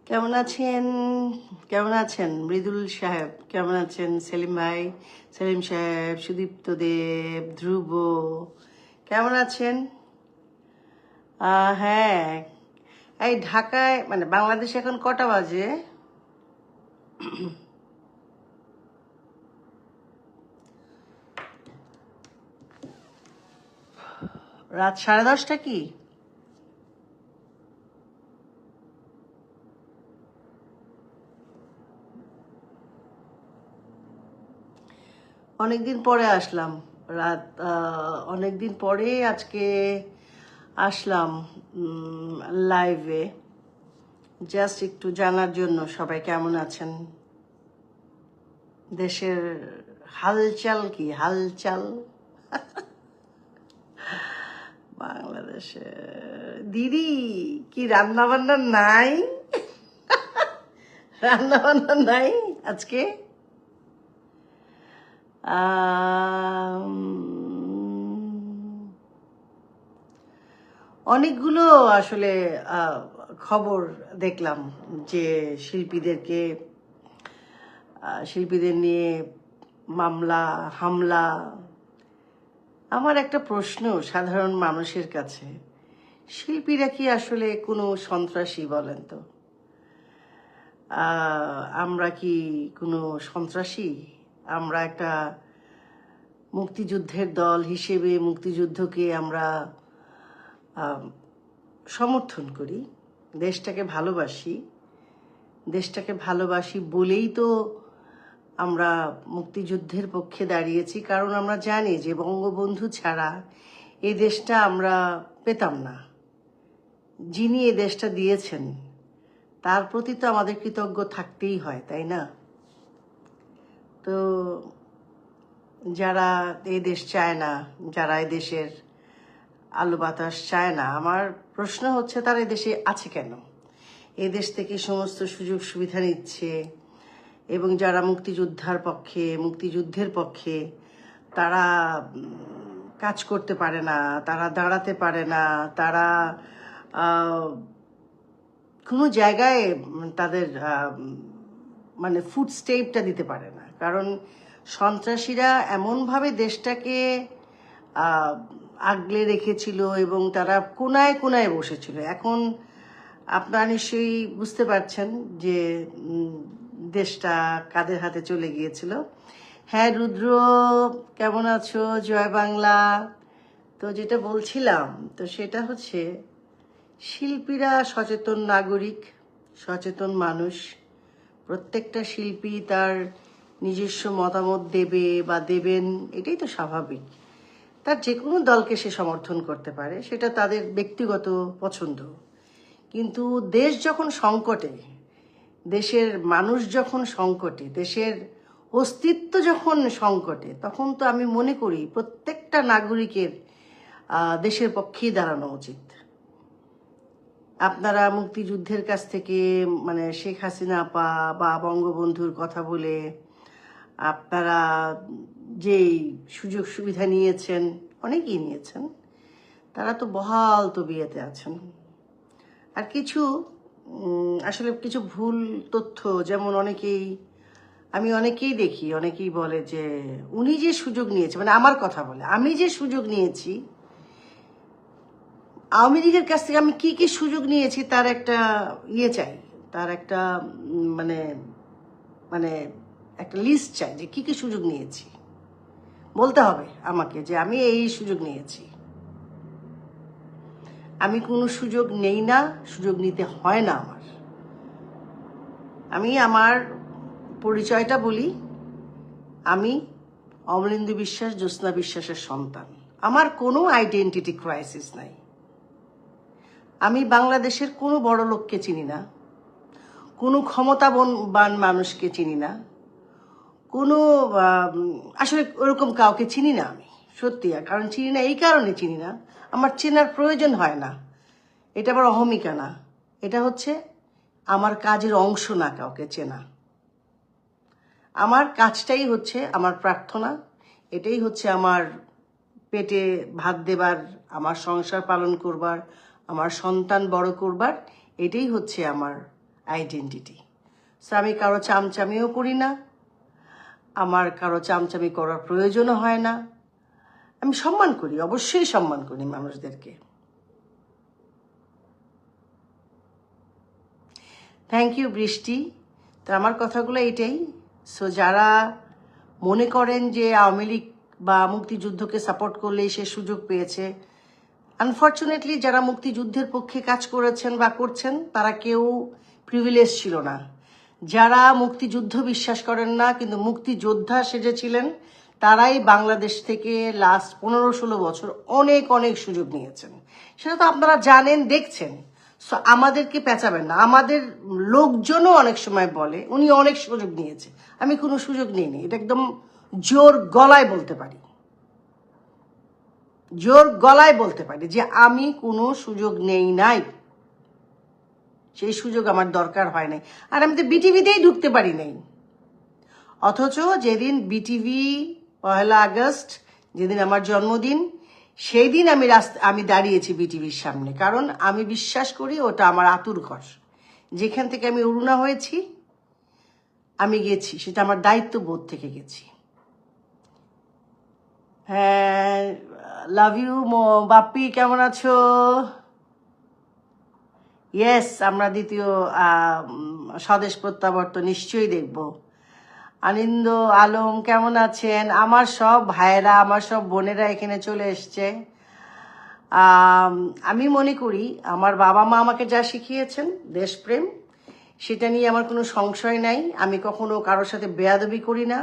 কেমন আছেন? কেমন আছেন মৃদুল সাহেব? কেমন আছেন সেলিম ভাই, সেলিম সাহেব, সুদীপ্ত দেব, ধ্রুব, কেমন আছেন? হ্যাঁ, এই ঢাকায় মানে বাংলাদেশে এখন কটা বাজে? রাত 10:30 কি? অনেকদিন পরে আসলাম। রাত অনেকদিন পরে আজকে আসলাম লাইভে, জাস্ট একটু জানার জন্য সবাই কেমন আছেন, দেশের হালচাল কি হালচাল বাংলাদেশে। দিদি কি রান্না বান্না নাই? রান্না বান্না নাই আজকে? অনেকগুলো আসলে খবর দেখলাম যে শিল্পীদের নিয়ে মামলা হামলা। আমার একটা প্রশ্ন সাধারণ মানুষের কাছে, শিল্পীরা কি আসলে কোনো সন্ত্রাসী? বলেন তো, আমরা কি কোনো সন্ত্রাসী? আমরা একটা মুক্তিযুদ্ধের দল হিসেবে মুক্তিযুদ্ধকে আমরা সমর্থন করি, দেশটাকে ভালোবাসি বলেই তো আমরা মুক্তিযুদ্ধের পক্ষে দাঁড়িয়েছি, কারণ আমরা জানি যে বঙ্গবন্ধু ছাড়া এই দেশটা আমরা পেতাম না। যিনি এই দেশটা দিয়েছেন তার প্রতি তো আমাদের কৃতজ্ঞ থাকতেই হয়, তাই না? তো যারা এই দেশ চায় না, যারা এই দেশের আলো বাতাস চায় না, আমার প্রশ্ন হচ্ছে তারা এই দেশে আছে কেন? এই দেশ থেকে সমস্ত সুযোগ সুবিধা নিচ্ছে, এবং যারা মুক্তিযুদ্ধের পক্ষে তারা কাজ করতে পারে না, তারা দাঁড়াতে পারে না, তারা কোনো জায়গায় তাদের মানে ফুট স্টেপটা দিতে পারে না, কারণ সন্ত্রাসীরা এমনভাবে দেশটাকে আগলে রেখেছিল এবং তারা কোনায় কোনায় বসেছিল। এখন আপনারা নিশ্চয়ই বুঝতে পারছেন যে দেশটা কাদের হাতে চলে গিয়েছিল। হ্যাঁ রুদ্র, কেমন আছো? জয় বাংলা। তো যেটা বলছিলাম, তো সেটা হচ্ছে শিল্পীরা সচেতন নাগরিক, সচেতন মানুষ। প্রত্যেকটা শিল্পী তার নিজস্ব মতামত দেবে বা দেবেন, এটাই তো স্বাভাবিক। তার যে কোনো দলকে সে সমর্থন করতে পারে, সেটা তাদের ব্যক্তিগত পছন্দ। কিন্তু দেশ যখন সংকটে, দেশের মানুষ যখন সংকটে, দেশের অস্তিত্ব যখন সংকটে, তখন তো আমি মনে করি প্রত্যেকটা নাগরিকের দেশের পক্ষেই দাঁড়ানো উচিত। আপনারা মুক্তিযুদ্ধের কাছ থেকে মানে শেখ হাসিনা আপা বা বঙ্গবন্ধুর কথা বলে আপনারা যেই সুযোগ সুবিধা নিয়েছেন, অনেকেই নিয়েছেন, তারা তো বহাল তবিয়তে আছেন। আর কিছু আসলে কিছু ভুল তথ্য, যেমন আমি অনেকেই দেখি, অনেকেই বলে যে উনি যে সুযোগ নিয়েছে, মানে আমার কথা বলে, আমি যে সুযোগ নিয়েছি আওয়ামী লীগের কাছ থেকে, আমি কি কি সুযোগ নিয়েছি তার একটা চাই, তার একটা মানে মানে একটা লিস্ট চাই যে কি কি সুযোগ নিয়েছি। বলতে হবে আমাকে যে আমি এই সুযোগ নিয়েছি। আমি কোনো সুযোগ নেই না, সুযোগ নিতে হয় না আমার। আমি আমার পরিচয়টা বলি, আমি অমরেন্দু বিশ্বাস, জ্যোৎস্না বিশ্বাসের সন্তান। আমার কোনো আইডেন্টিটি ক্রাইসিস নাই। আমি বাংলাদেশের কোনো বড় লোককে চিনি না, কোনো ক্ষমতাবান মানুষকে চিনি না, কোনো আসলে ওরকম কাউকে চিনি না আমি, সত্যি। কারণ চিনি না, এই কারণে চিনি না, আমার চেনার প্রয়োজন হয় না। এটা আবার অহমিকা না, এটা হচ্ছে আমার কাজের অংশ না কাউকে চেনা। আমার কাজটাই হচ্ছে আমার প্রার্থনা, এটাই হচ্ছে আমার পেটে ভাত দেবার, আমার সংসার পালন করবার, আমার সন্তান বড় করবার, এটাই হচ্ছে আমার আইডেন্টিটি। সো আমি কারো চামচামিও করি না, আমার কারো চামচামি করার প্রয়োজনও হয় না। আমি সম্মান করি, অবশ্যই সম্মান করি মানুষদেরকে। থ্যাংক ইউ বৃষ্টি। তো আমার কথাগুলো এটাই। সো যারা মনে করেন যে আওয়ামী লীগ বা মুক্তিযুদ্ধকে সাপোর্ট করলেই সে সুযোগ পেয়েছে, আনফর্চুনেটলি যারা মুক্তিযুদ্ধের পক্ষে কাজ করেছেন বা করছেন তারা কেউ প্রিভিলেজ ছিল না। যারা মুক্তিযুদ্ধ বিশ্বাস করেন না কিন্তু মুক্তিযোদ্ধা সেজেছিলেন, তারাই বাংলাদেশ থেকে লাস্ট 15-16 বছর অনেক অনেক সুযোগ নিয়েছেন। সেটা তো আপনারা জানেন, দেখছেন। সো আমাদেরকে পেঁচাবেন না। আমাদের লোকজনও অনেক সময় বলে উনি অনেক সুযোগ নিয়েছে। আমি কোনো সুযোগ নিইনি, এটা একদম জোর গলায় বলতে পারি, জোর গলায় বলতে পারি যে আমি কোনো সুযোগ নেই নাই। সেই সুযোগ আমার দরকার হয় নাই। আর আমি তো বিটিভিতেই ঢুকতে পারি নাই। অথচ যেদিন বিটিভি 1 আগস্ট, যেদিন আমার জন্মদিন, সেই দিন আমি দাঁড়িয়েছি বিটিভির সামনে, কারণ আমি বিশ্বাস করি ওটা আমার আতুর ঘর। যেখান থেকে আমি অরুণা হয়েছি, আমি গেছি, সেটা আমার দায়িত্ববোধ থেকে গেছি। হ্যাঁ, লাভ ইউ বাপ্পি, কেমন আছো? ইয়েস, আমরা দ্বিতীয় স্বদেশ প্রত্যাবর্তন নিশ্চয়ই দেখব। আনন্দ আলম কেমন আছেন? আমার সব ভাইয়েরা, আমার সব বোনেরা এখানে চলে এসছে। আমি মনে করি আমার বাবা মা আমাকে যা শিখিয়েছেন দেশপ্রেম, সেটা নিয়ে আমার কোনো সংশয় নাই। আমি কখনো কারোর সাথে বেয়াদবি করি না।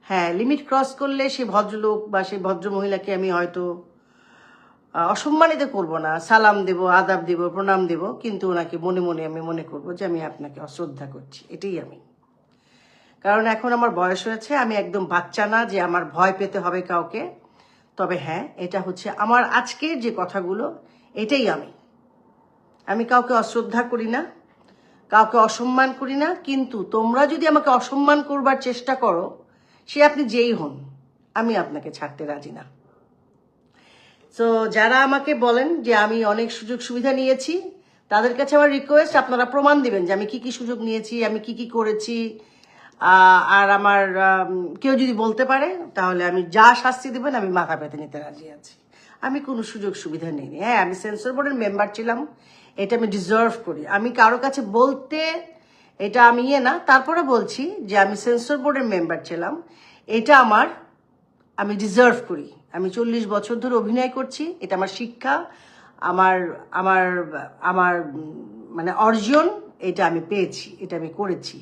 হ্যাঁ, লিমিট ক্রস করলে সেই ভদ্রলোক বা সেই ভদ্রমহিলাকে আমি হয়তো অসম্মানিত করব না, সালাম দেব, আদাব দেব, প্রণাম দেব, কিন্তু ওনাকে মনে মনে আমি মনে করব যে আমি আপনাকে অশ্রদ্ধা করছি। এটাই আমি। কারণ এখন আমার বয়স হয়েছে, আমি একদম বাচ্চা না যে আমার ভয় পেতে হবে কাউকে। তবে হ্যাঁ, এটা হচ্ছে আমার আজকের যে কথাগুলো, এটাই আমি কাউকে অশ্রদ্ধা করি না, কাউকে অসম্মান করি না। কিন্তু তোমরা যদি আমাকে অসম্মান করবার চেষ্টা করো, সে আপনি যেই হন, আমি আপনাকে ছাড়তে রাজি না। তো যারা আমাকে বলেন যে আমি অনেক সুযোগ সুবিধা নিয়েছি, তাদের কাছে আমার রিকোয়েস্ট, আপনারা প্রমাণ দিবেন যে আমি কি কি সুযোগ নিয়েছি, আমি কি কি করেছি। আর আমার কেউ যদি বলতে পারে, তাহলে আমি যা শাস্তি দেবেন আমি মাথা পেতে নিতে রাজি আছি। আমি কোনো সুযোগ সুবিধা নিইনি। হ্যাঁ, আমি সেন্সর বোর্ডের মেম্বার ছিলাম, এটা আমি ডিজার্ভ করি। আমি কারো কাছে বলতে এটা আমি না, তারপরে বলছি যে আমি সেন্সর বোর্ডের মেম্বার ছিলাম, এটা আমি ডিজার্ভ করি। আমি 40 বছর ধরে অভিনয় করছি, এটা আমার শিক্ষা, আমার আমার আমার মানে অর্জন, এটা আমি পেয়েছি, এটা আমি করেছি।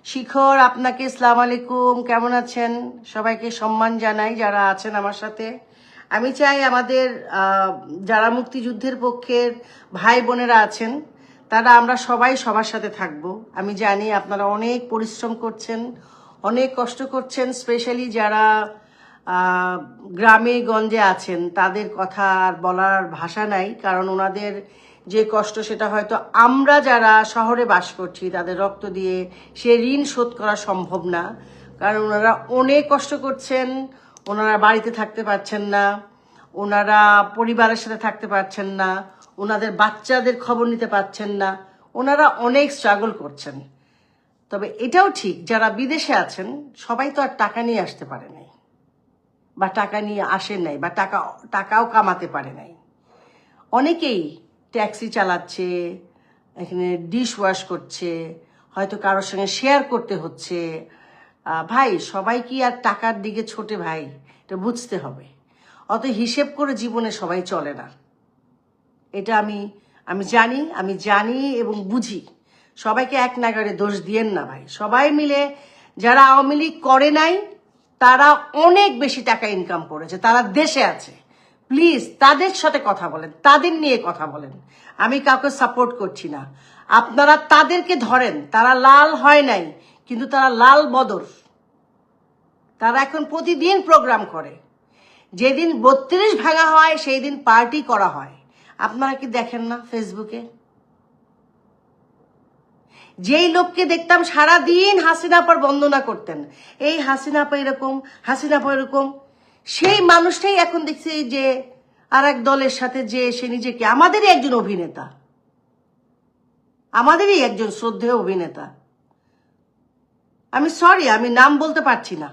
শিখর, আপনাকে আসসালামু আলাইকুম, কেমন আছেন? সবাইকে সম্মান জানাই যারা আছেন আমার সাথে। আমি চাই আমাদের যারা মুক্তিযুদ্ধের পক্ষের ভাই বোনেরা আছেন, তারা আমরা সবাই সবার সাথে থাকব। আমি জানি আপনারা অনেক পরিশ্রম করছেন, অনেক কষ্ট করছেন, স্পেশালি যারা গ্রামে গঞ্জে আছেন, তাদের কথা আর বলার ভাষা নাই। কারণ ওনাদের যে কষ্ট, সেটা হয়তো আমরা যারা শহরে বাস করছি তাদের রক্ত দিয়ে সে ঋণ শোধ করা সম্ভব না। কারণ ওনারা অনেক কষ্ট করছেন, ওনারা বাড়িতে থাকতে পারছেন না, ওনারা পরিবারের সাথে থাকতে পারছেন না, ওনাদের বাচ্চাদের খবর নিতে পারছেন না, ওনারা অনেক স্ট্রাগল করছেন। তবে এটাও ঠিক, যারা বিদেশে আছেন সবাই তো আর টাকা নিয়ে আসতে পারে নাই, বা টাকা নিয়ে আসেন নাই, বা টাকাও কামাতে পারে নাই। অনেকেই ট্যাক্সি চালাচ্ছে, এখানে ডিশ ওয়াশ করছে, হয়তো কারোর সঙ্গে শেয়ার করতে হচ্ছে। ভাই, সবাই কি আর টাকার দিকে ছোটে? ভাই, এটা বুঝতে হবে। অত হিসেব করে জীবনে সবাই চলে না, এটা আমি জানি এবং বুঝি। সবাইকে এক নাগাড়ে দোষ দিয়েন না ভাই। সবাই মিলে, যারা আওয়ামী লীগ করে নাই তারা অনেক বেশি টাকা ইনকাম করেছে, তারা দেশে আছে। প্লিজ তাদের সাথে কথা বলেন, তাদের নিয়ে কথা বলেন। আমি কাউকে সাপোর্ট করছি না, আপনারা তাদেরকে ধরেন। তারা লাল হয় নাই, কিন্তু তারা লাল বদর। তারা এখন প্রতিদিন প্রোগ্রাম করে। যেদিন 32 ভাঙা হয় সেই দিন পার্টি করা হয়। আপনারা কি দেখেন না ফেসবুকে? যেই লোককে দেখতাম সারাদিন হাসিনা আপার বন্দনা করতেন, এই হাসিনা আপা এরকম, হাসিনা আপা এরকম, সেই মানুষটাই এখন দেখছি যে আর এক দলের সাথে যে সে নিজেকে, আমাদেরই একজন অভিনেতা, আমাদেরই একজন শ্রদ্ধেয় অভিনেতা, আমি সরি আমি নাম বলতে পারছি না।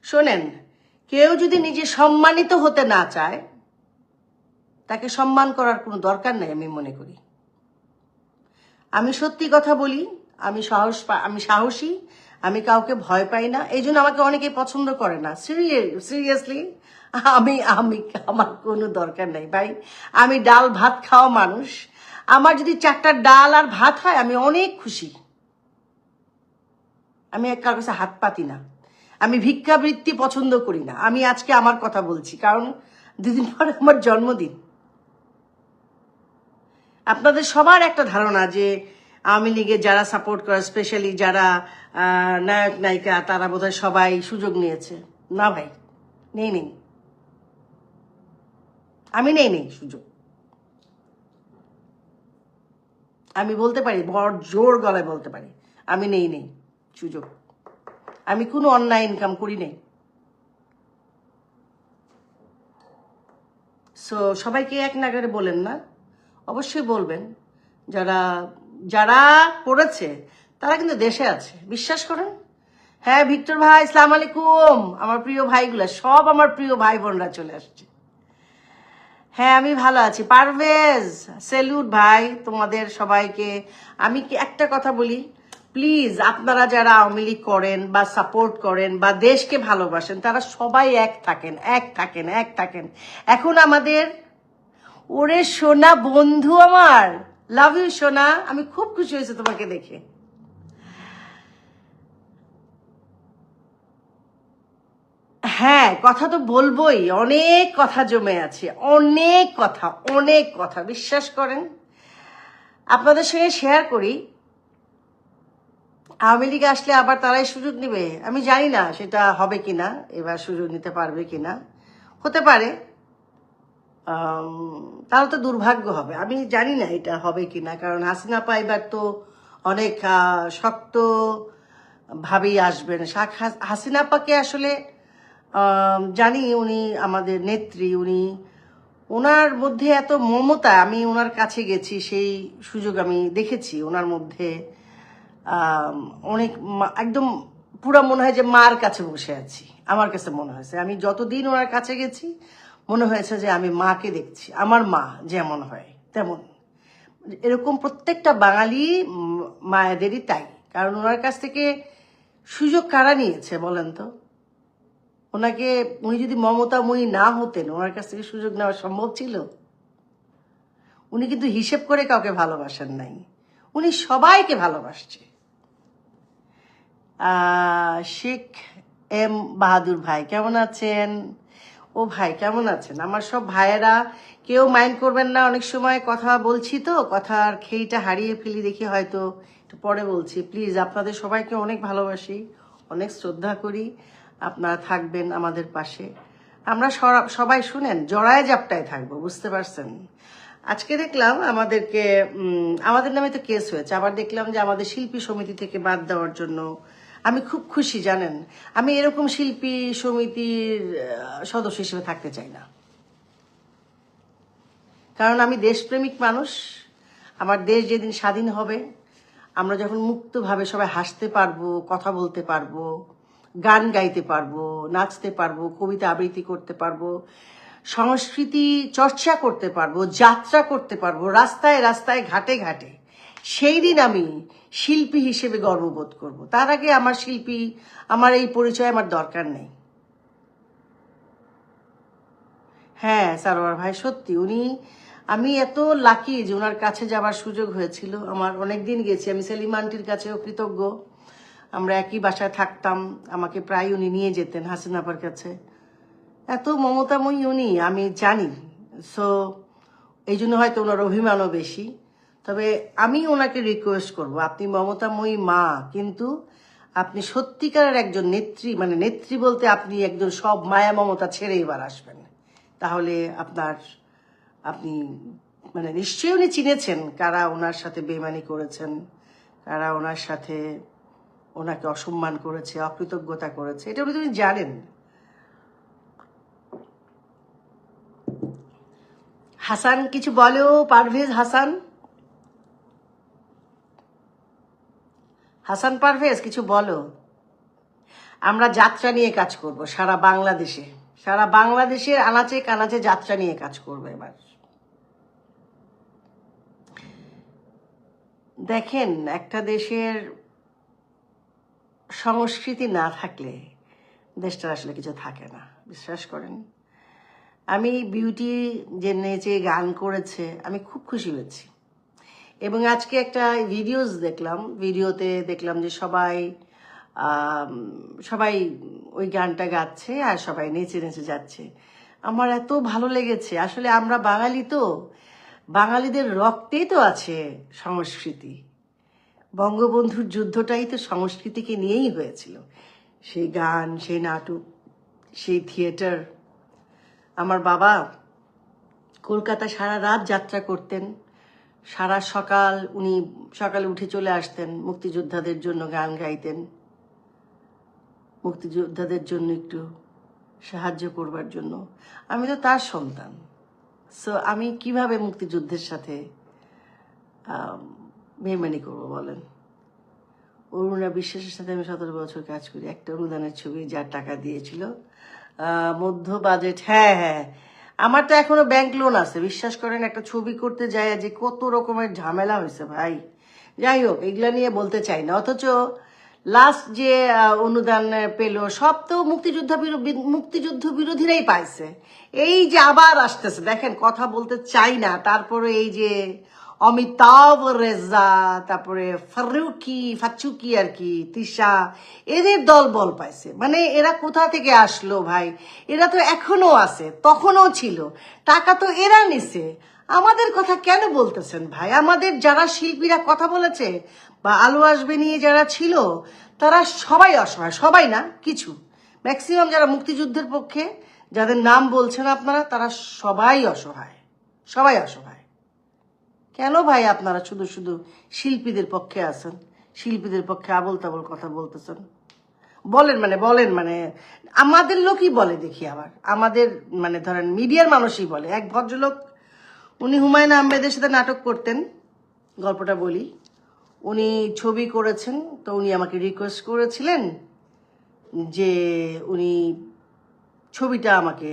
শোনেন, কেউ যদি নিজে সম্মানিত হতে না চায় তাকে সম্মান করার কোনো দরকার নেই আমি মনে করি। আমি সত্যি কথা বলি, আমি সাহসী, আমি কাউকে ভয় পাই না, এই জন্য আমাকে অনেকে পছন্দ করে না। সিরিয়াসলি আমি আমি আমার কোনো দরকার নেই ভাই। আমি ডাল ভাত খাওয়া মানুষ, আমার যদি 4টা ডাল আর ভাত হয় আমি অনেক খুশি। আমি কারোর কাছে হাত পাতি না, আমি ভিক্ষাবৃত্তি পছন্দ করি না। আমি আজকে আমার কথা বলছি কারণ 2 দিন পরে আমার জন্মদিন। আপনাদের সবার একটা ধারণা যে আওয়ামী লীগে যারা সাপোর্ট করে, স্পেশালি যারা নায়ক নায়িকা, তারা বোধহয় সবাই সুযোগ নিয়েছে। না ভাই, নেই, আমি নেই সুযোগ। আমি বলতে পারি, বড় জোর গলায় বলতে পারি, আমি নেই সুযোগ। আমি কোনো অন্যায় ইনকাম করি নাই। সো সবাইকে এক নাগারে বলেন না, অবশ্যই বলবেন। যারা যারা করেছে তারা কিন্তু দেশে আছে, বিশ্বাস করেন। হ্যাঁ ভিক্টর ভাই, আসসালামু আলাইকুম। আমার প্রিয় ভাইগুলা সব আমার প্রিয় ভাই বোনরা চলে আসছে। হ্যাঁ আমি ভালো আছি। পারভেজ, স্যালুট ভাই তোমাদের সবাইকে। আমি কি একটা কথা বলি, প্লিজ আপনারা যারা আওয়ামী লীগ করেন বা সাপোর্ট করেন বা দেশকে ভালোবাসেন, তারা সবাই এক থাকেন। এখন আমাদের, ওরে সোনা বন্ধু আমার, লাভ ইউ সোনা, আমি খুব খুশি হয়েছি তোমাকে দেখে। হ্যাঁ কথা তো বলবোই, অনেক কথা জমে আছে, অনেক কথা বিশ্বাস করেন। আপনাদের সঙ্গে শেয়ার করি, আওয়ামী লীগ আসলে আবার তারাই সুযোগ নেবে। আমি জানি না সেটা হবে কিনা, এবার সুযোগ নিতে পারবে কিনা, হতে পারে। তাহলে তো দুর্ভাগ্য হবে, আমি জানি না এটা হবে কিনা। কারণ হাসিনা আপা এবার তো অনেক শক্ত ভাবেই আসবেন। হাসিনা আপাকে আসলে জানি উনি আমাদের নেত্রী, ওনার মধ্যে এত মমতা, আমি ওনার কাছে গেছি, সেই সুযোগ আমি দেখেছি ওনার মধ্যে। অনেক একদম পুরো মনে হয় যে মার কাছে বসে আছি, আমার কাছে মনে হয়েছে। আমি যতদিন ওনার কাছে গেছি মনে হয়েছে যে আমি মাকে দেখছি, আমার মা যেমন হয় তেমন। এরকম প্রত্যেকটা বাঙালি মায়েদেরই তাই। কারণ ওনার কাছ থেকে সুযোগ কারা নিয়েছে বলেন তো? উনি যদি মমতাময়ী না হতেন, ওনার কাছ থেকে সুযোগ নেওয়া সম্ভব ছিল? উনি কিন্তু হিসেব করে কাউকে ভালোবাসেন নাই, উনি সবাইকে ভালোবাসছে। শেখ এম বাহাদুর ভাই কেমন আছেন? ও ভাই কেমন আছেন? আমার সব ভাইয়েরা, কেউ মাইন্ড করবেন না, অনেক সময় কথা বলছি তো, কথার খেইটা হারিয়ে ফেলি দেখি, হয়তো একটু পরে বলছি। প্লিজ আপনাদের সবাইকে অনেক ভালোবাসি, অনেক শ্রদ্ধা করি। আপনারা থাকবেন আমাদের পাশে, আমরা সবাই শুনেন জড়ায় জাপটায় থাকবো, বুঝতে পারছেন? আজকে দেখলাম আমাদের নামে তো কেস হয়েছে, আবার দেখলাম যে আমাদের শিল্পী সমিতি থেকে বাদ দেওয়ার জন্য। আমি খুব খুশি, জানেন আমি এরকম শিল্পী সমিতির সদস্য হিসেবে থাকতে চাই না। কারণ আমি দেশপ্রেমিক মানুষ। আমার দেশ যেদিন স্বাধীন হবে, আমরা যখন মুক্তভাবে সবাই হাসতে পারবো, কথা বলতে পারবো, গান গাইতে পারবো, নাচতে পারবো, কবিতা আবৃত্তি করতে পারবো, সংস্কৃতি চর্চা করতে পারবো, যাত্রা করতে পারবো রাস্তায় রাস্তায়, ঘাটে ঘাটে, সেই দিন আমি শিল্পী হিসেবে গর্ববোধ করব। তার আগে আমার এই পরিচয় আমার দরকার নেই। হ্যাঁ সারোয়ার ভাই, সত্যি আমি এত লাকি যে ওনার কাছে যাবার সুযোগ হয়েছিল। আমার অনেকদিন গেছি, আমি সেলিম আন্টির কাছেও কৃতজ্ঞ। আমরা একই বাসায় থাকতাম, আমাকে প্রায় উনি নিয়ে যেতেন হাসিনা আপার কাছে। এত মমতাময়ী উনি, আমি জানি। সো এই জন্য হয়তো ওনার অভিমানও বেশি। তবে আমি ওনাকে রিকোয়েস্ট করব, আপনি মমতাময়ী মা, কিন্তু আপনি সত্যিকারের একজন নেত্রী, মানে নেত্রী বলতে আপনি একজন সব মায়া মমতা ছেড়ে এবার আসবেন। তাহলে আপনি মানে নিশ্চয়ই উনি চিনেছেন কারা ওনার সাথে বেইমানি করেছেন, কারা ওনাকে অসম্মান করেছে, অকৃতজ্ঞতা করেছে, এটা উনি জানেন। হাসান কিছু বলো, পারভেজ হাসান, হাসান পারভেজ কিছু বলো। আমরা যাত্রা নিয়ে কাজ করব সারা বাংলাদেশে, সারা বাংলাদেশের আনাচে কানাচে যাত্রা নিয়ে কাজ করবো এবার। দেখেন, একটা দেশের সংস্কৃতি না থাকলে দেশটার আসলে কিছু থাকে না, বিশ্বাস করেন। আমি বিউটি যে নেচে গান করেছে আমি খুব খুশি হয়েছি, এবং আজকে একটা ভিডিওস দেখলাম, ভিডিওতে দেখলাম যে সবাই সবাই ওই গানটা গাচ্ছে আর সবাই নেচে নেচে যাচ্ছে। আমার এত ভালো লেগেছে। আসলে আমরা বাঙালি তো, বাঙালিদের রক্তেই তো আছে সংস্কৃতি। বঙ্গবন্ধুর যুদ্ধটাই তো সংস্কৃতিকে নিয়েই হয়েছিল, সেই গান, সেই নাটক, সেই থিয়েটার। আমার বাবা কলকাতা সারা রাত যাত্রা করতেন, সারা সকাল উনি সকালে উঠে চলে আসতেন, মুক্তিযোদ্ধাদের জন্য গান গাইতেন, মুক্তিযোদ্ধাদের জন্য একটু সাহায্য করবার জন্য। আমি তো তার সন্তান, সো আমি কিভাবে মুক্তিযুদ্ধের সাথে বেইমানি করবো বলেন। অরুণা বিশ্বাসের সাথে আমি 17 বছর কাজ করি। একটা অনুদানের ছবি যার টাকা দিয়েছিল, মধ্য বাজেট। হ্যাঁ হ্যাঁ, আমার তো এখনো ব্যাংক লোন আছে, বিশ্বাস করেন। একটা ছবি করতে যায় যে কত রকমের ঝামেলা হয়েছে ভাই। যাই হোক, এগুলা নিয়ে বলতে চাই না। অথচ লাস্ট যে অনুদান পেল সব তো মুক্তিযুদ্ধ বিরোধীরাই পাইছে। এই যে আবার আসতেছে, দেখেন, কথা বলতে চাই না, তারপরে এই যে অমিতাভ রেজা, তারপরে ফাচুকি আর কি, তিশা, এদের দল বল পাইছে। মানে এরা কোথা থেকে আসলো ভাই? এরা তো এখনো আছে, তখনও ছিল, টাকা তো এরা নিছে। আমাদের কথা কেন বলতেছেন ভাই? আমাদের যারা শিল্পীরা কথা বলেছে বা আলো আসবে নিয়ে যারা ছিল, তারা সবাই অসহায়। সবাই না, কিছু, ম্যাক্সিমাম যারা মুক্তিযুদ্ধের পক্ষে যাদের নাম বলছেন আপনারা, তারা সবাই অসহায়, সবাই অসহায়। কেন ভাই আপনারা শুধু শুধু শিল্পীদের পক্ষে আছেন, শিল্পীদের পক্ষে আবল তাবল কথা বলতেছেন? বলেন মানে আমাদের লোকই বলে দেখি, আবার আমাদের মানে ধরেন মিডিয়ার মানুষই বলে। এক ভদ্রলোক, উনি হুমায়ুন আহমেদের সাথে নাটক করতেন, গল্পটা বলি। উনি ছবি করেছেন, তো উনি আমাকে রিকোয়েস্ট করেছিলেন যে উনি ছবিটা আমাকে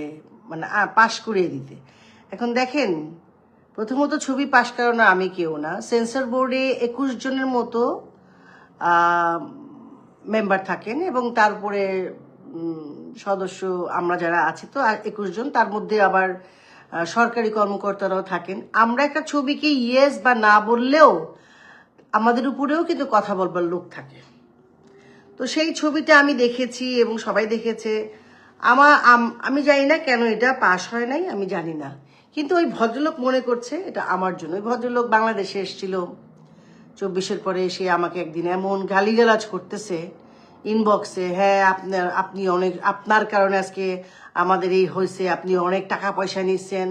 মানে পাশ করিয়ে দিতে। এখন দেখেন, প্রথমত ছবি পাশ করানো আমি কেউ না, সেন্সর বোর্ডে 21 জনের মতো মেম্বার থাকেন, এবং তারপরে সদস্য আমরা যারা আছি তো 21 জন, তার মধ্যে আবার সরকারি কর্মকর্তারাও থাকেন। আমরা একটা ছবিকে ইয়েস বা না বললেও আমাদের উপরেও কিন্তু কথা বলবার লোক থাকে। তো সেই ছবিটা আমি দেখেছি এবং সবাই দেখেছে। আমি জানি না কেন এটা পাশ হয় নাই, আমি জানি না, কিন্তু ওই ভদ্রলোক মনে করছে এটা আমার জন্য। ওই ভদ্রলোক বাংলাদেশে এসেছিল 24-এর পরে, এসে আমাকে একদিন এমন গালিগালাজ করতেছে ইনবক্সে, হ্যাঁ আপনি অনেক, আপনার কারণে আজকে আমাদের এই হয়েছে, আপনি অনেক টাকা পয়সা নিচ্ছেন,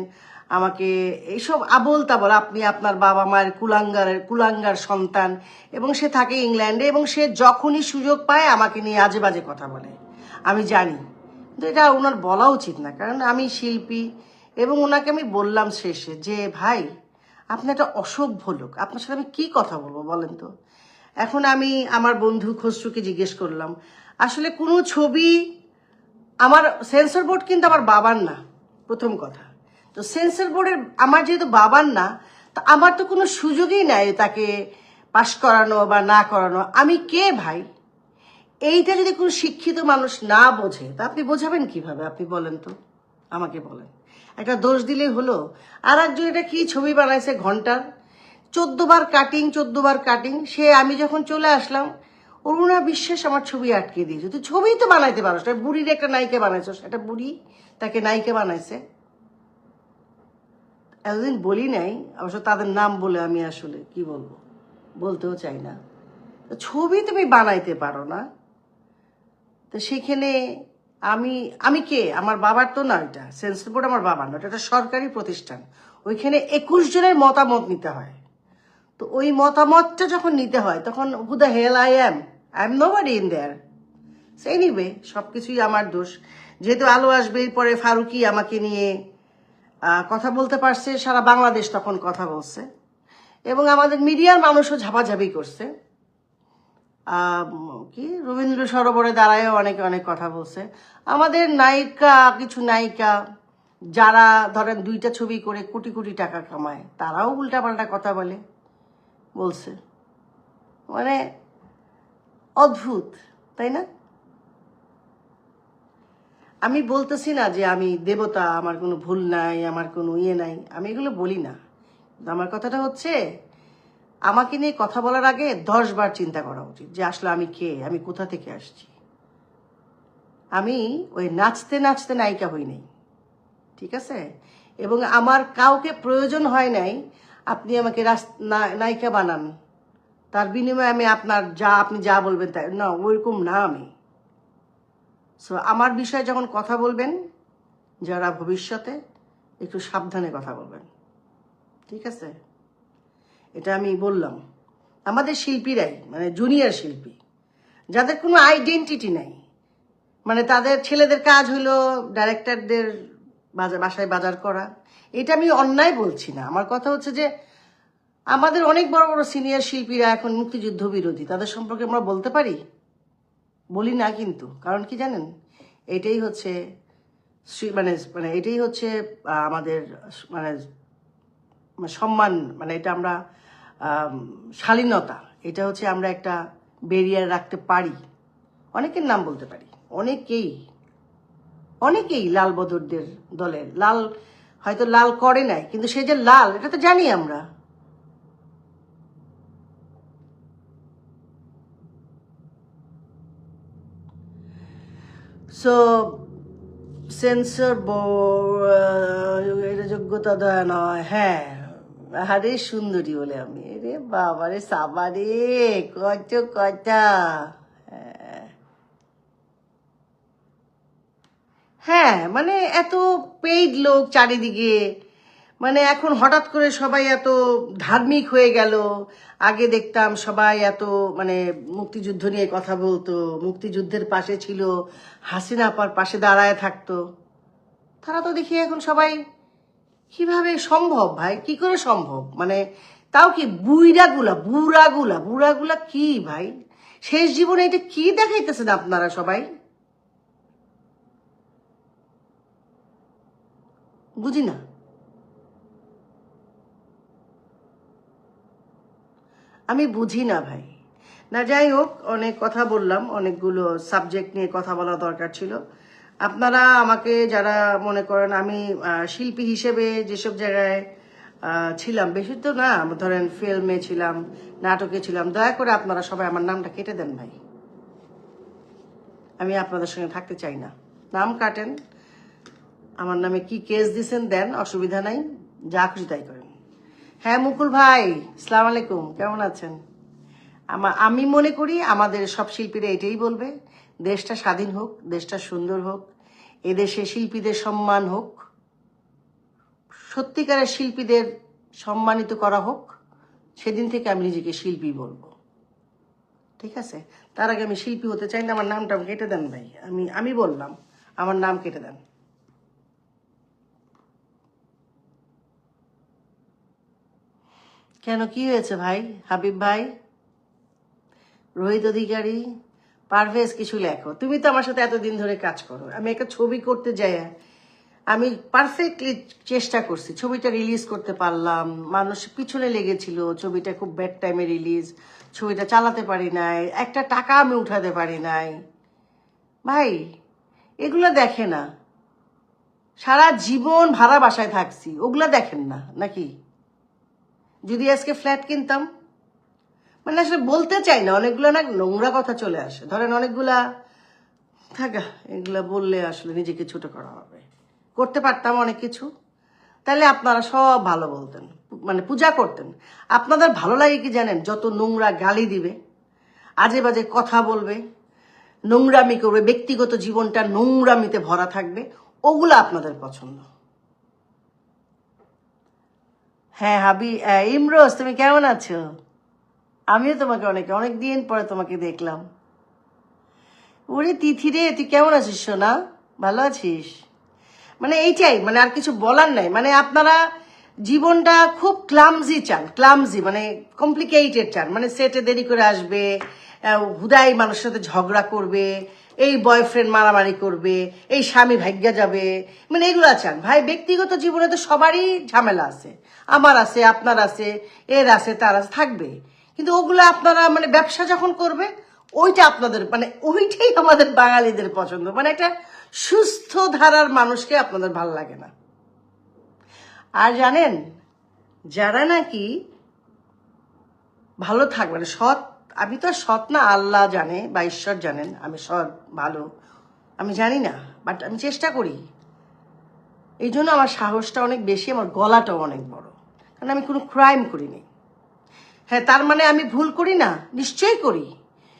আমাকে এইসব আবল তাবল, আপনি আপনার বাবা মায়ের কুলাঙ্গার সন্তান, এবং সে থাকে ইংল্যান্ডে, এবং সে যখনই সুযোগ পায় আমাকে নিয়ে আজে বাজে কথা বলে। আমি জানি, কিন্তু এটা ওনার বলা উচিত না, কারণ আমি শিল্পী। এবং ওনাকে আমি বললাম শেষে যে ভাই, আপনি একটা অসভ্য লোক, আপনার সাথে আমি কি কথা বলবো বলেন তো। এখন আমি আমার বন্ধু খসরুকে জিজ্ঞেস করলাম, আসলে কোনো ছবি, আমার সেন্সর বোর্ড কিন্তু আমার বাবার না, প্রথম কথা। তো সেন্সর বোর্ডের আমার যেহেতু বাবার না, তো আমার তো কোনো সুযোগই নাই তাকে পাশ করানো বা না করানো। আমি কে ভাই? এইটা যদি কোনো শিক্ষিত মানুষ না বোঝে, তা আপনি বোঝাবেন কিভাবে? আপনি বলেন তো, আমাকে বলেন। একটা দোষ দিলেই হলো। আর একজন এটা কি ছবি বানাইছে ঘন্টার, 14 বার কাটিং। সে আমি যখন চলে আসলাম, অরুণা বিশ্বাস আমার ছবি আটকে দিয়েছে। তুই ছবিই তো বানাইতে পারো, সেটা বুড়ির একটা নায়িকা বানাইছো, একটা বুড়ি তাকে নায়িকা বানাইছে। এতদিন বলি নাই, অবশ্য তাদের নাম বলে আমি আসলে কি বলবো, বলতেও চাই না। ছবি তুমি বানাইতে পারো না, তো সেখানে আমি কে? আমার বাবার তো না, এটা সেন্সর বোর্ড আমার বাবার না, এটা সরকারি প্রতিষ্ঠান। ওইখানে 21 জনের মতামত নিতে হয়। তো ওই মতামতটা যখন নিতে হয়, তখন who the hell I am nobody in there. Anyway, সবকিছুই আমার দোষ। যেহেতু আলো আসবে পরে ফারুকি আমাকে নিয়ে কথা বলতে পারছে, সারা বাংলাদেশ তখন কথা বলছে এবং আমাদের মিডিয়ার মানুষও ঝাপাঝাপি করছে। কি রবীন্দ্র সরোবরে দাঁড়ায়ও অনেকে অনেক কথা বলছে। আমাদের নায়িকা, কিছু নায়িকা যারা ধরেন 2টা ছবি করে কোটি কোটি টাকা কামায়, তারাও উল্টাপাল্টা কথা বলছে। মানে অদ্ভুত, তাই না? আমি বলতেছি না যে আমি দেবতা, আমার কোনো ভুল নাই, আমার কোনো নাই, আমি এগুলো বলি না। আমার কথাটা হচ্ছে, আমাকে নিয়ে কথা বলার আগে 10 বার চিন্তা করা উচিত যে আসলে আমি কে, আমি কোথা থেকে আসছি। আমি ওই নাচতে নাচতে নায়িকা হই নাই, ঠিক আছে? এবং আমার কাউকে প্রয়োজন হয় নাই আপনি আমাকে নায়িকা বানান, তার বিনিময়ে আমি আপনি যা বলবেন তাই না, ওইরকম না আমি। সো আমার বিষয়ে যখন কথা বলবেন, যারা ভবিষ্যতে একটু সাবধানে কথা বলবেন, ঠিক আছে? এটা আমি বললাম। আমাদের শিল্পীরাই, মানে জুনিয়র শিল্পী যাদের কোনো আইডেন্টিটি নাই, মানে তাদের ছেলেদের কাজ হলো ডাইরেক্টরদের বাসায় বাজার করা। এটা আমি অন্যায় বলছি না, আমার কথা হচ্ছে যে আমাদের অনেক বড় বড় সিনিয়র শিল্পীরা এখন মুক্তিযুদ্ধ বিরোধী, তাদের সম্পর্কে আমরা বলতে পারি? বলি না কিন্তু। কারণ কি জানেন, এটাই হচ্ছে মানে মানে এটাই হচ্ছে আমাদের মানে সম্মান, মানে এটা আমরা শালীনতা, এটা হচ্ছে আমরা একটা ব্যারিয়ার রাখতে পারি। অনেকের নাম বলতে পারি, অনেকেই লাল বদরদের দলের, লাল হয়তো লাল করে নাই, কিন্তু সে যে লাল এটা তো জানি আমরা। সো সেন্সর এটা যোগ্যতা দেয় নয়। হ্যাঁ, আরে সুন্দরী বলে আমি, রে বাবারে সাবারে কত কথা। হ্যাঁ, মানে এত পেইড লোক চারিদিকে, মানে এখন হঠাৎ করে সবাই এত ধার্মিক হয়ে গেল। আগে দেখতাম সবাই এত মানে মুক্তিযুদ্ধ নিয়ে কথা বলতো, মুক্তিযুদ্ধের পাশে ছিল, হাসিনা আপার পাশে দাঁড়ায় থাকতো। তারা তো দেখি এখন সবাই, কিভাবে সম্ভব ভাই, কি করে সম্ভব? মানে তাও কি বুড়াগুলা কি ভাই, শেষ জীবনে এটা কি দেখাইতেছেন আপনারা সবাই? বুঝি না। আমি বুঝি না ভাই। না, যাই হোক, অনেক কথা বললাম, অনেকগুলো সাবজেক্ট নিয়ে কথা বলা দরকার ছিল। আপনারা আমাকে যারা মনে করেন আমি শিল্পী হিসেবে যেসব জায়গায় ছিলাম, বেশি তো না, ধরেন ফিল্মে ছিলাম, নাটকে ছিলাম, দয়া করে আপনারা সবাই আমার নামটা কেটে দেন ভাই। আমি আপনাদের সঙ্গে থাকতে চাই না, নাম কাটেন। আমার নামে কি কেস দিছেন দেন, অসুবিধা নাই, যা খুশি তাই করেন। হ্যাঁ মুকুল ভাই, আসসালামু আলাইকুম, কেমন আছেন? আমি মনে করি আমাদের সব শিল্পীরা এটাই বলবে, দেশটা স্বাধীন হোক, দেশটা সুন্দর হোক, এদেশে শিল্পীদের সম্মান হোক, সত্যিকারের শিল্পীদের সম্মানিত করা হোক। সেদিন থেকে আমি নিজেকে শিল্পী বলবো, ঠিক আছে? তার আগে আমি শিল্পী হতে চাই না, আমার নামটা কেটে দেন ভাই। আমি বললাম, আমার নাম কেটে দেন। কেন, কি হয়েছে ভাই? হাবিব ভাই, রোহিত অধিকারী, পারভেজ, কিছু লেখো। তুমি তো আমার সাথে এতদিন ধরে কাজ করো, আমি একটা ছবি করতে যাই, আমি পারফেক্টলি চেষ্টা করছি, ছবিটা রিলিজ করতে পারলাম, মানুষ পিছনে লেগেছিল, ছবিটা খুব ব্যাড টাইমে রিলিজ, ছবিটা চালাতে পারি নাই, একটা টাকা আমি উঠাতে পারি নাই। ভাই এগুলো দেখে না, সারা জীবন ভাড়া বাসায় থাকছি, ওগুলা দেখেন না নাকি? যদি আজকে ফ্ল্যাট কিনতাম, মানে আসলে বলতে চাই না, অনেকগুলো না নোংরা কথা চলে আসে, ধরেন অনেকগুলা থাকা, এগুলা বললে আসলে নিজেকে ছোট করা হবে। করতে পারতাম অনেক কিছু, তাহলে আপনারা সব ভালো বলতেন, মানে পূজা করতেন। আপনাদের ভালো লাগে কি জানেন? যত নোংরা গালি দিবে, আজে বাজে কথা বলবে, নোংরামি করবে, ব্যক্তিগত জীবনটা নোংরামিতে ভরা থাকবে, ওগুলো আপনাদের পছন্দ। হ্যাঁ ইমরোজ, তুমি কেমন আছো? আমিও তোমাকে অনেক দিন পরে তোমাকে দেখলাম। ওরে তিথি রে, তুই কেমন আছিস সোনা? ভালো আছিস? মানে এইটাই, মানে আর কিছু বলার নাই। মানে আপনারা জীবনটা খুব ক্লামজি চান, ক্লামজি মানে কমপ্লিকেটেড চান, মানে সেটে দেরি করে আসবে, হুদাই মানুষের সাথে ঝগড়া করবে, এই বয়ফ্রেন্ড মারামারি করবে, এই স্বামী ভাগ্যা যাবে, মানে এগুলা চান। ভাই ব্যক্তিগত জীবনে তো সবারই ঝামেলা আছে, আমার আছে, আপনার আছে, এর আছে, তার আছে, থাকবে। কিন্তু ওগুলো আপনারা মানে ব্যবসা যখন করবে ওইটা আপনাদের মানে ওইটাই আমাদের বাঙালিদের পছন্দ। মানে একটা সুস্থ ধারার মানুষকে আপনাদের ভালো লাগে না। আর জানেন, যারা নাকি ভালো থাকবে মানে সৎ, আমি তো আর সৎ না, আল্লাহ জানে বা ঈশ্বর জানেন আমি সৎ ভালো, আমি জানি না, বাট আমি চেষ্টা করি। এই জন্য আমার সাহসটা অনেক বেশি, আমার গলাটাও অনেক বড়, কারণ আমি কোনো ক্রাইম করিনি। হ্যাঁ, তার মানে আমি ভুল করি না? নিশ্চয়ই করি,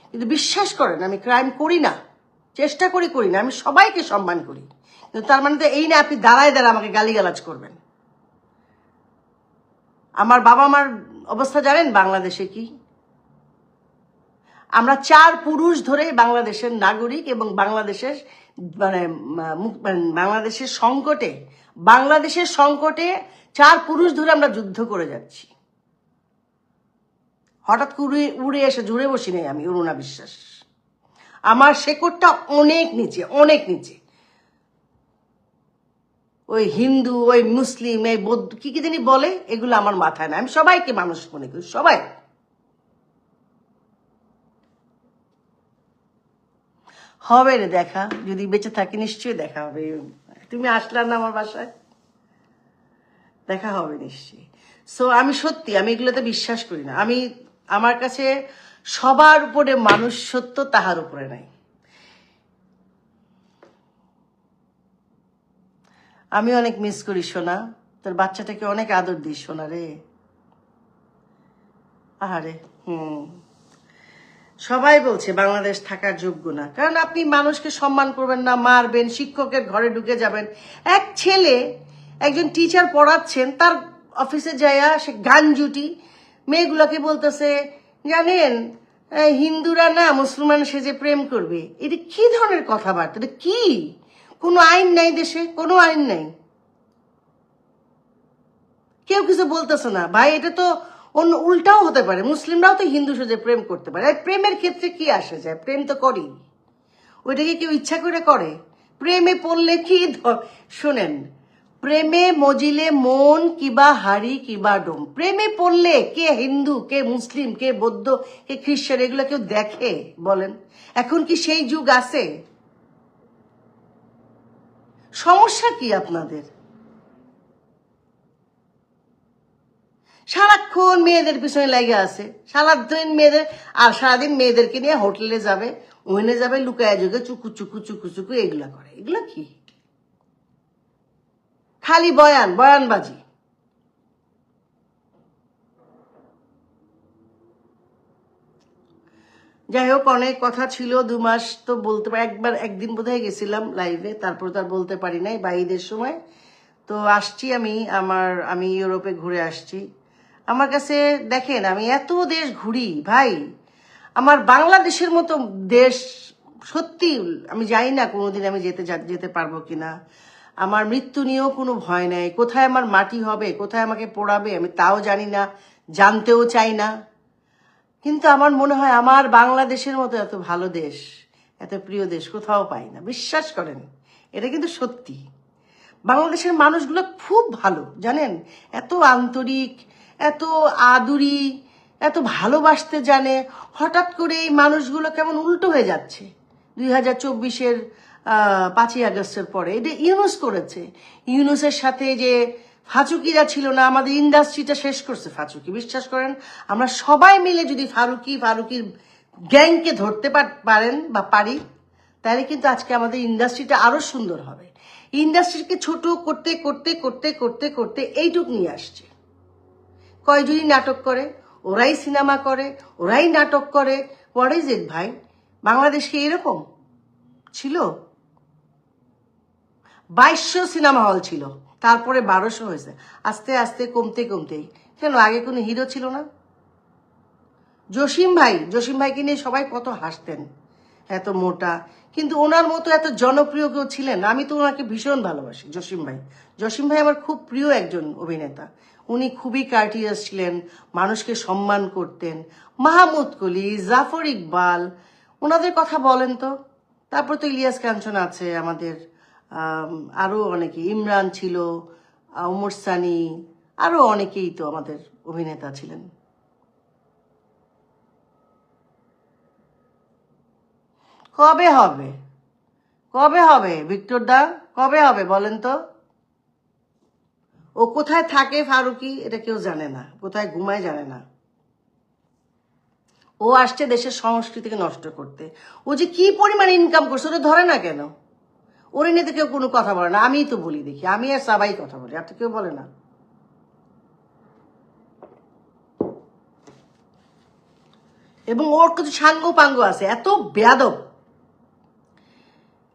কিন্তু বিশ্বাস করেন আমি ক্রাইম করি না, চেষ্টা করি করি না, আমি সবাইকে সম্মান করি। কিন্তু তার মানে তো এই না আপনি দাঁড়ায় দাঁড়ায় আমাকে গালিগালাজ করবেন। আমার বাবা মার অবস্থা জানেন বাংলাদেশে কি? আমরা 4 পুরুষ ধরে বাংলাদেশের নাগরিক এবং বাংলাদেশের মানে বাংলাদেশের সংকটে 4 পুরুষ ধরে আমরা যুদ্ধ করে যাচ্ছি। হঠাৎ করে উড়ে এসে জুড়ে বসি নাই আমি, অরুণা বিশ্বাস। আমার শেকড়টা অনেক নিচে, অনেক নিচে। ওই হিন্দু, ওই মুসলিম, এই বৌদ্ধ কি কি জানি বলে, এগুলো আমার মাথায় না। আমি সবাইকে মানুষ মনে করি, সবাই। হবে রে দেখা, যদি বেঁচে থাকি নিশ্চয়ই দেখা হবে। তুমি আসলে না আমার বাসায়, দেখা হবে নিশ্চয়ই। সো আমি সত্যি, আমি এগুলোতে বিশ্বাস করি না। আমি আমার কাছে সবার উপরে মানুষ সত্য, তাহার উপরে নাই। আমি অনেক মিস করি সোনা, তোর বাচ্চাটাকে অনেক আদর দিস সোনা রে। আহারে, সবাই বলছে বাংলাদেশ থাকার যোগ্য না, কারণ আপনি মানুষকে সম্মান করবেন না, মারবেন, শিক্ষকের ঘরে ঢুকে যাবেন। এক ছেলে, একজন টিচার পড়াচ্ছেন, তার অফিসে যাইয়া সে গানজুটি মেয়েগুলোকে বলতেছে, জানেন হিন্দুরা না মুসলমান সেজে প্রেম করবে। এটা কি ধরনের কথাবার্তা? এটা কি? কোনো আইন নাই দেশে, কোনো আইন নাই, কেউ কিছু বলতেছে না। ভাই এটা তো অন্য উল্টাও হতে পারে, মুসলিমরাও তো হিন্দু সেজে প্রেম করতে পারে। প্রেমের ক্ষেত্রে কি আসে যায়? প্রেম তো করি, ওইটাকে কেউ ইচ্ছা করে করে? প্রেমে পড়লে কি শোনেন, প্রেমে মজিলে মন কিবা হাড়ি কিবা ডোম। প্রেমে পড়লে কে হিন্দু, কে মুসলিম, কে বৌদ্ধ, কে খ্রিস্টান, এগুলো কেউ দেখে বলেন? এখন কি সেই যুগ আছে? সমস্যা কি আপনাদের? সারাক্ষণ মেয়েদের পিছনে লেগে আছে, সারাদিন মেয়েদের, আর সারাদিন মেয়েদেরকে নিয়ে হোটেলে যাবে, ওখানে যাবে, লুকায় যুগে চুকু চুকু চুকু চুকু এগুলা করে। এগুলো কি? খালি বয়ান, বয়ানবাজি। যাই হোক, অনেক কথা ছিল, 2 মাস তো বলতে পারি, একদিন বোধহয় গেছিলাম লাইভে, তারপর তো আর বলতে পারি নাই বা ঈদের সময়। তো আসছি আমি ইউরোপে ঘুরে আসছি। আমার কাছে দেখেন, আমি এত দেশ ঘুরি ভাই, আমার বাংলাদেশের মতো দেশ সত্যি আমি জানি না কোনোদিন আমি যেতে পারবো কিনা। আমার মৃত্যু নিয়েও কোনো ভয় নাই, কোথায় আমার মাটি হবে, কোথায় আমাকে পোড়াবে আমি তাও জানি না, জানতেও চাই না। কিন্তু আমার মনে হয় আমার বাংলাদেশের মতো এত ভালো দেশ, এত প্রিয় দেশ কোথাও পাই না। বিশ্বাস করেন, এটা কিন্তু সত্যি। বাংলাদেশের মানুষগুলো খুব ভালো, জানেন, এত আন্তরিক, এত আদুরি, এত ভালোবাসতে জানে। হঠাৎ করে এই মানুষগুলো কেমন উল্টো হয়ে যাচ্ছে 2024-এর 5ই আগস্টের পরে। এটা ইউনুস করেছে। ইউনুসের সাথে যে ফাচুকিরা ছিল না, আমাদের ইন্ডাস্ট্রিটা শেষ করছে ফাচুকি। বিশ্বাস করেন, আমরা সবাই মিলে যদি ফারুকির গ্যাংকে ধরতে পারেন বা পারি, তাহলে কিন্তু আজকে আমাদের ইন্ডাস্ট্রিটা আরো সুন্দর হবে। ইন্ডাস্ট্রিকে ছোট করতে করতে করতে করতে করতে এইটুক নিয়ে আসছে। কয়জনই নাটক করে, ওরাই সিনেমা করে, ওরাই নাটক করে। হোয়াট ইজ ইট ভাই? বাংলাদেশ কি এরকম ছিল? 2200 সিনেমা হল ছিল, তারপরে 1200 হয়েছে, আস্তে আস্তে কমতে কমতেই। কেন, আগে কোনো হিরো ছিল না? জসিম ভাইকে নিয়ে সবাই কত হাসতেন, এত মোটা, কিন্তু ওনার মতো এত জনপ্রিয় কেউ ছিলেন? আমি তো ওনাকে ভীষণ ভালোবাসি। জসিম ভাই আমার খুব প্রিয় একজন অভিনেতা। উনি খুবই কার্টিয়াস ছিলেন, মানুষকে সম্মান করতেন। মাহমুদ কলি, জাফর ইকবাল, ওনাদের কথা বলেন তো। তারপর তো ইলিয়াস কাঞ্চন আছে আমাদের, আরও অনেকে, ইমরান ছিল, ওমর সানি, আরও অনেকেই তো আমাদের অভিনেতা ছিলেন। কবে হবে? কবে হবে ভিক্টর দা? কবে হবে বলেন তো? ও কোথায় থাকে ফারুকি এটা কেউ জানে না, কোথায় ঘুমায় জানে না। ও আসছে দেশের সংস্কৃতিকে নষ্ট করতে। ও যে কি পরিমাণ ইনকাম করছে ওটা ধরে না কেন? ওরে নিয়ে তো কেউ কোনো কথা বলে না। আমিই তো বলি, দেখি আমি আর সবাই কথা বলি, আর তো কেউ বলে না। এবং ওর কিছু সাঙ্গ পাঙ্গ আছে, এত বেয়াদব,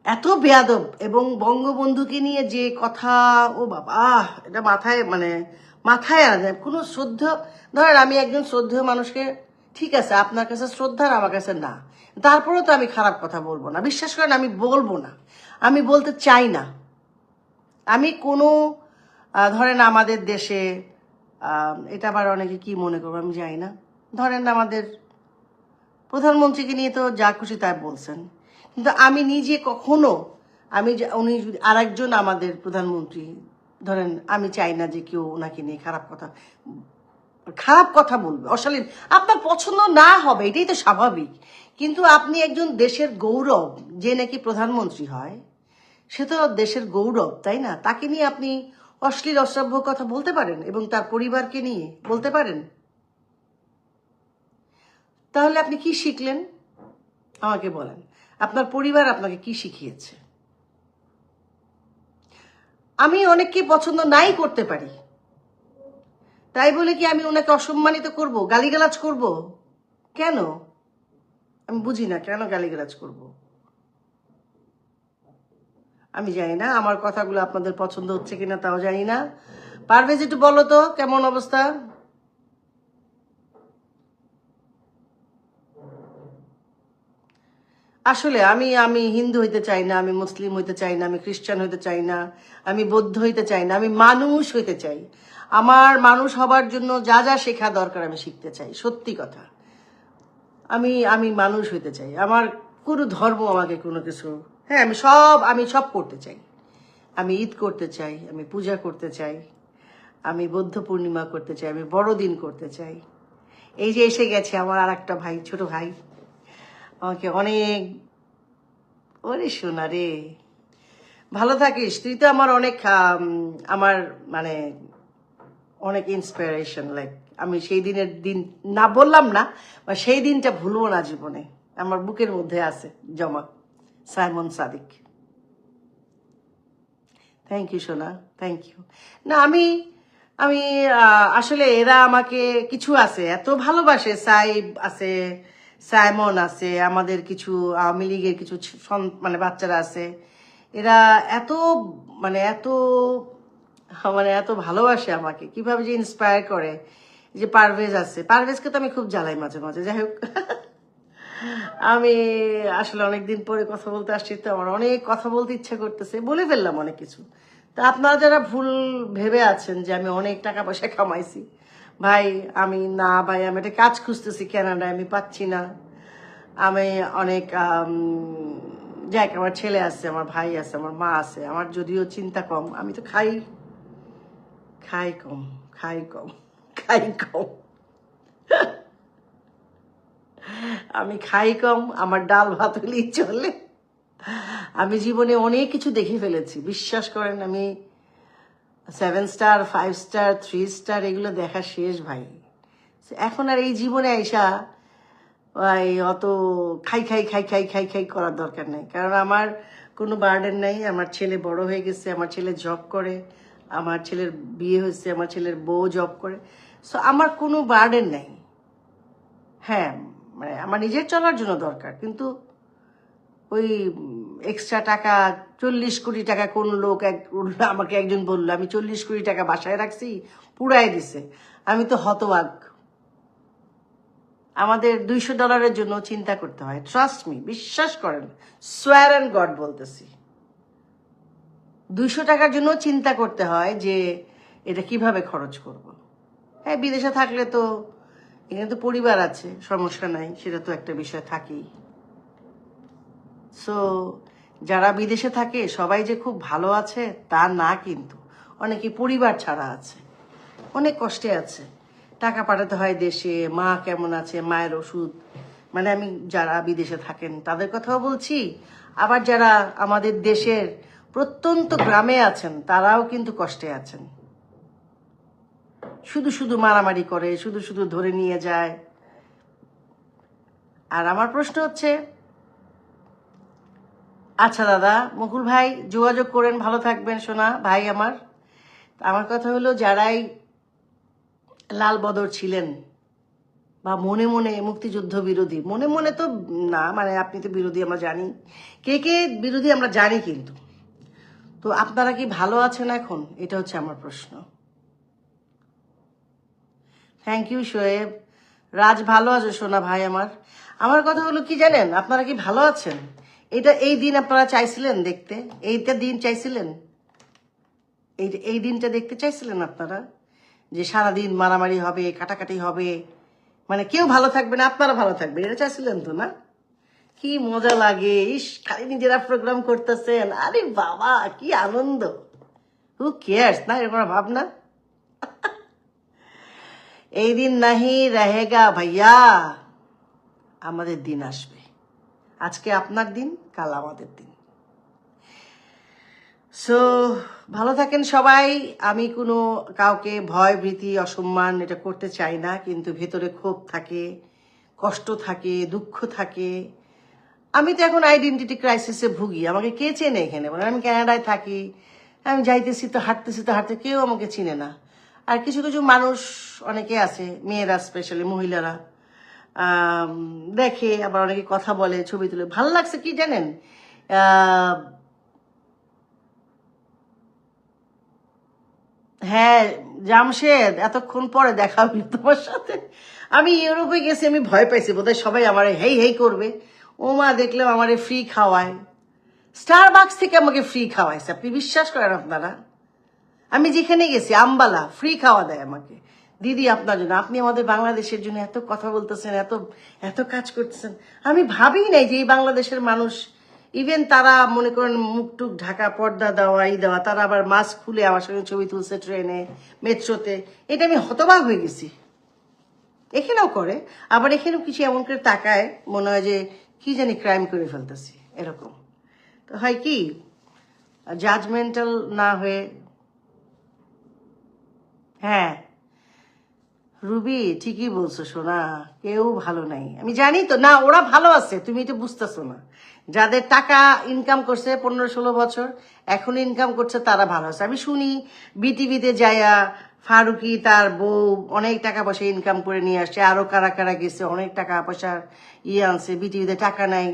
এত বেয়াদব। এবং বঙ্গবন্ধুকে নিয়ে যে কথা, ও বাবা, এটা মাথায় মাথায় আনা যায়। কোনো শ্রদ্ধা, ধরেন আমি একজন শ্রদ্ধেয় মানুষকে, ঠিক আছে আপনার কাছে শ্রদ্ধা আর আমার কাছে না, তারপরেও তো আমি খারাপ কথা বলবো না। বিশ্বাস করেন আমি বলবো না, আমি বলতে চাই না। আমি কোনো ধরেন আমাদের দেশে, এটা আবার অনেকে কি মনে করবো আমি জানি না, ধরেন আমাদের প্রধানমন্ত্রীকে নিয়ে তো যা খুশি তাই বলছেন, কিন্তু আমি নিজে কখনো, উনি আরেকজন আমাদের প্রধানমন্ত্রী, ধরেন আমি চাই না যে কেউ ওনাকে নিয়ে খারাপ কথা বলবে, অশালীন। আপনার পছন্দ না হবে, এটাই তো স্বাভাবিক। কিন্তু আপনি একজন দেশের গৌরব, যে নাকি প্রধানমন্ত্রী হয়, সে তো দেশের গৌরব, তাই না? তাকে নিয়ে আপনি অশ্লীল অশ্রাব্য কথা বলতে পারেন এবং তার পরিবারকে নিয়ে বলতে পারেন? তাহলে আপনি কি শিখলেন আমাকে বলেন? আপনার পরিবার আপনাকে কি শিখিয়েছে? আমি অনেককে পছন্দ নাই করতে পারি, তাই বলে কি আমি ওনাকে অসম্মানিত করব, গালিগালাজ করব? কেন? আমি বুঝি না কেন গালিগালাজ করব। আমি জানি না আমার কথাগুলো আপনাদের পছন্দ হচ্ছে কিনা, তাও জানি না। পারভেজ একটু বলো তো কেমন অবস্থা? আসলে আমি আমি হিন্দু হইতে চাই না, আমি মুসলিম হইতে চাই না, আমি খ্রিস্টান হইতে চাই না, আমি বৌদ্ধ হইতে চাই না, আমি মানুষ হইতে চাই। আমার মানুষ হবার জন্য যা যা শেখা দরকার আমি শিখতে চাই, সত্যি কথা। আমি আমি মানুষ হইতে চাই। আমার কোনো ধর্ম আমাকে কোনো কিছু, হ্যাঁ আমি সব করতে চাই। আমি ঈদ করতে চাই, আমি পূজা করতে চাই, আমি বৌদ্ধ পূর্ণিমা করতে চাই, আমি বড়দিন করতে চাই। এই যে এসে গেছে আমার আর একটা ভাই, ছোট ভাই, আমাকে অনেক, ওরে সোনা রে, ভালো থাকিস তুই তো আমার অনেক, আমার মানে অনেক ইন্সপিরেশন। লাইক আমি সেই দিনের দিন না বললাম না, বা সেই দিনটা ভুলবো না জীবনে, আমার বুকের মধ্যে আছে জমা। সাইমন সাদিক, থ্যাংক ইউ সোনা, থ্যাংক ইউ। না আমি আমি আসলে এরা আমাকে কিছু আছে এত ভালোবাসে, সাইব আছে, সাইমন আছে, আমাদের কিছু আওয়ামী লীগের কিছু বাচ্চারা আছে, এরা এত এত এত ভালোবাসে আমাকে, কিভাবে যে ইন্সপায়ার করে। যে পারভেজ আছে, পারভেজকে তো আমি খুব জ্বালাই মাঝে মাঝে, যাই হোক। আমি আসলে অনেকদিন পরে কথা বলতে আসছি, তো আমার অনেক কথা বলতে ইচ্ছা করতেছে, বলে ফেললাম অনেক কিছু। তা আপনারা যারা ভুল ভেবে আছেন যে আমি অনেক টাকা পয়সা কামাইছি, ভাই আমি না, ভাই আমি একটা কাজ খুঁজতেছি কানাডায়, আমি পাচ্ছি না। আমি অনেক যাক, আমার ছেলে আছে, আমার ভাই আছে, আমার মা আছে, আমার যদিও চিন্তা কম, আমি তো খাই কম, খাই কম, খাই কম, আমি খাই কম, আমার ডাল ভাত হলেই চলে। আমি জীবনে অনেক কিছু দেখে ফেলেছি, বিশ্বাস করেন। আমি 7 স্টার, 5 স্টার, 3 স্টার এগুলো দেখা শেষ ভাই। এখন আর এই জীবনে আইসা ভাই অত খাই খাই খাই খাই খাই খাই করার দরকার নেই, কারণ আমার কোনো বার্ডেন নাই। আমার ছেলে বড় হয়ে গেছে, আমার ছেলে জব করে, আমার ছেলের বিয়ে হয়েছে, আমার ছেলের বউ জব করে, সো আমার কোনো বার্ডেন নাই। হ্যাঁ আমার নিজের চলার জন্য দরকার, কিন্তু ওই এক্সট্রা টাকা, 40 কোটি টাকা কোন লোক আমাকে একজন বললো আমি 40 কোটি টাকা বাসায় রাখছি, পুড়াই দিছে। আমি তো হতবাক। আমাদের $200 জন্য চিন্তা করতে হয়। ট্রাস্ট মি, বিশ্বাস করেন, সোয়ার অ্যান্ড গড বলতেছি, $200 জন্য চিন্তা করতে হয় যে এটা কিভাবে খরচ করব। হ্যাঁ, বিদেশে থাকলে তো এখানে তো পরিবার আছে, সমস্যা নাই, সেটা তো একটা বিষয় থাকেই। সো যারা বিদেশে থাকে সবাই যে খুব ভালো আছে তা না, কিন্তু অনেকে পরিবার ছাড়া আছে, অনেক কষ্টে আছে, টাকা পাঠাতে হয় দেশে, মা কেমন আছে, মায়ের ওষুধ, মানে আমি যারা বিদেশে থাকেন তাদের কথাও বলছি, আবার যারা আমাদের দেশের প্রত্যন্ত গ্রামে আছেন তারাও কিন্তু কষ্টে আছেন। শুধু শুধু মারামারি করে, শুধু শুধু ধরে নিয়ে যায়। আর আমার প্রশ্ন হচ্ছে, আচ্ছা দাদা মুকুল ভাই, যোগাযোগ করেন, ভালো থাকবেন সোনা ভাই আমার। আমার কথা হলো, যারাই লাল বদর ছিলেন বা মনে মনে মুক্তিযুদ্ধ বিরোধী, মনে মনে তো না, মানে আপনি তো বিরোধী আমরা জানি, কে কে বিরোধী আমরা জানি, কিন্তু তো আপনারা কি ভালো আছেন এখন? এটা হচ্ছে আমার প্রশ্ন। Thank you Shoaib. রাজ ভালো আছে সোনা ভাই আমার। আমার কথা হলো কি জানেন, আপনারা কি ভালো আছেন? এই দিন আপনারা চাইছিলেন দেখতে, এইটা দিন চাইছিলেন, এই দিনটা দেখতে চাইছিলেন আপনারা, যে সারাদিন মারামারি হবে, কাটাকাটি হবে, মানে কেউ ভালো থাকবে না, আপনারা ভালো থাকবেন, এটা চাইছিলেন তো না? কি মজা লাগে, ইস খালি নিজেরা প্রোগ্রাম করতেছেন, আরে বাবা কি আনন্দ। হু কেয়ার্স না এরকম ভাবনা। এই দিন নাহি রহেগা ভাইয়া, আমাদের দিন আসবে। আজকে আপনার দিন, কাল আমাদের দিন। সো ভালো থাকেন সবাই। আমি কোনো কাউকে ভয় ভীতি অসম্মান এটা করতে চাই না, কিন্তু ভেতরে ক্ষোভ থাকে, কষ্ট থাকে, দুঃখ থাকে। আমি তো এখন আইডেন্টিটি ক্রাইসিসে ভুগি, আমাকে কে চেনে এখানে? মানে আমি কানাডায় থাকি, আমি যাইতেছি তো হাঁটতে, কেউ আমাকে চিনে না। আর কিছু কিছু মানুষ অনেকে আছে, মেয়েরা স্পেশালি, মহিলারা দেখে, আবার অনেকে কথা বলে, ছবি তুলে। ভালো লাগছে কি জানেন, হ্যাঁ জামশেদ, এতক্ষণ পরে দেখা হইল তোমার সাথে। আমি ইউরোপে গেছি, আমি ভয় পাইছি বোধহয় সবাই আমার হেই হেই করবে। ও মা, দেখলাম আমারে ফ্রি খাওয়ায়, স্টারবাক্স থেকে আমাকে ফ্রি খাওয়াইছে। আপনি বিশ্বাস করেন আপনারা? আমি যেখানে গেছি, আম্বালা, ফ্রি খাওয়া দেয় আমাকে। দিদি আপনার জন্য, আপনি আমাদের বাংলাদেশের জন্য এত কথা বলতেছেন, এত এত কাজ করতেছেন। আমি ভাবি নাই যে এই বাংলাদেশের মানুষ, ইভেন তারা মনে করেন মুখটুক ঢাকা, পর্দা দেওয়া, দেওয়া, তারা আবার মাস্ক খুলে আমার সঙ্গে ছবি তুলছে ট্রেনে, মেট্রোতে। এটা আমি হতবাক হয়ে গেছি। এখানেও করে, আবার এখানেও কিছু এমন করে তাকায়, মনে হয় যে কি জানি ক্রাইম করে ফেলতেছি, এরকম। তো হয় কি, জাজমেন্টাল না হয়ে। হ্যাঁ রুবি, ঠিকই বলছো সোনা, কেউ ভালো নাই, আমি জানি তো। না, ওরা ভালো আছে, তুমি এটা বুঝতেছো না। যাদের টাকা ইনকাম করছে 15-16 বছর, এখন ইনকাম করছে, তারা ভালো আছে। আমি শুনি বিটিভিতে যাইয়া ফারুকি তার বউ অনেক টাকা পয়সা ইনকাম করে নিয়ে আসছে, আরো কারা কারা গেছে, অনেক টাকা পয়সা আনছে, বিটিভিতে টাকা নাই।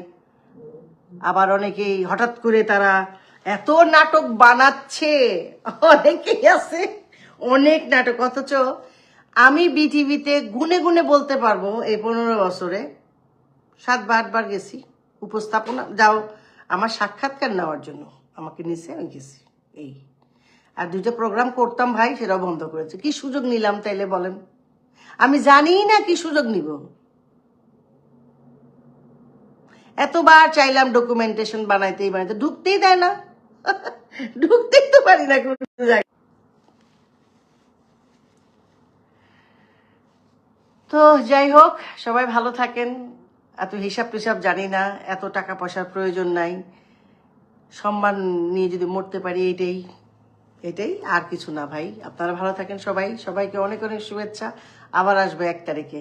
আবার অনেকেই হঠাৎ করে তারা এত নাটক বানাচ্ছে, অনেকেই আছে অনেক নাটক। অথচ আমি বিটিভিতে গুনে গুনে বলতে পারবো এই 15 বছরে 7 বা 8 বার গেছি উপস্থাপনা, যাও আমার সাক্ষাৎকার নেওয়ার জন্য আমাকে নিচে, আমি গেছি। এই আর 2টা প্রোগ্রাম করতাম ভাই, সেটাও বন্ধ করেছে। কি সুযোগ নিলাম তাইলে বলেন? আমি জানি না কি সুযোগ নিব। এতবার চাইলাম ডকুমেন্টেশন বানাইতেই ঢুকতেই দেয় না। ঢুকতেই তো পারি না কোনো জায়গায়। তো যাই হোক, সবাই ভালো থাকেন। এত হিসাব টিসাব জানি না, এত টাকা পয়সার প্রয়োজন নাই, সম্মান নিয়ে যদি মরতে পারি, এটাই আর কিছু না ভাই। আপনারা ভালো থাকেন সবাই, সবাইকে অনেক অনেক শুভেচ্ছা। আবার আসবে 1 তারিখে।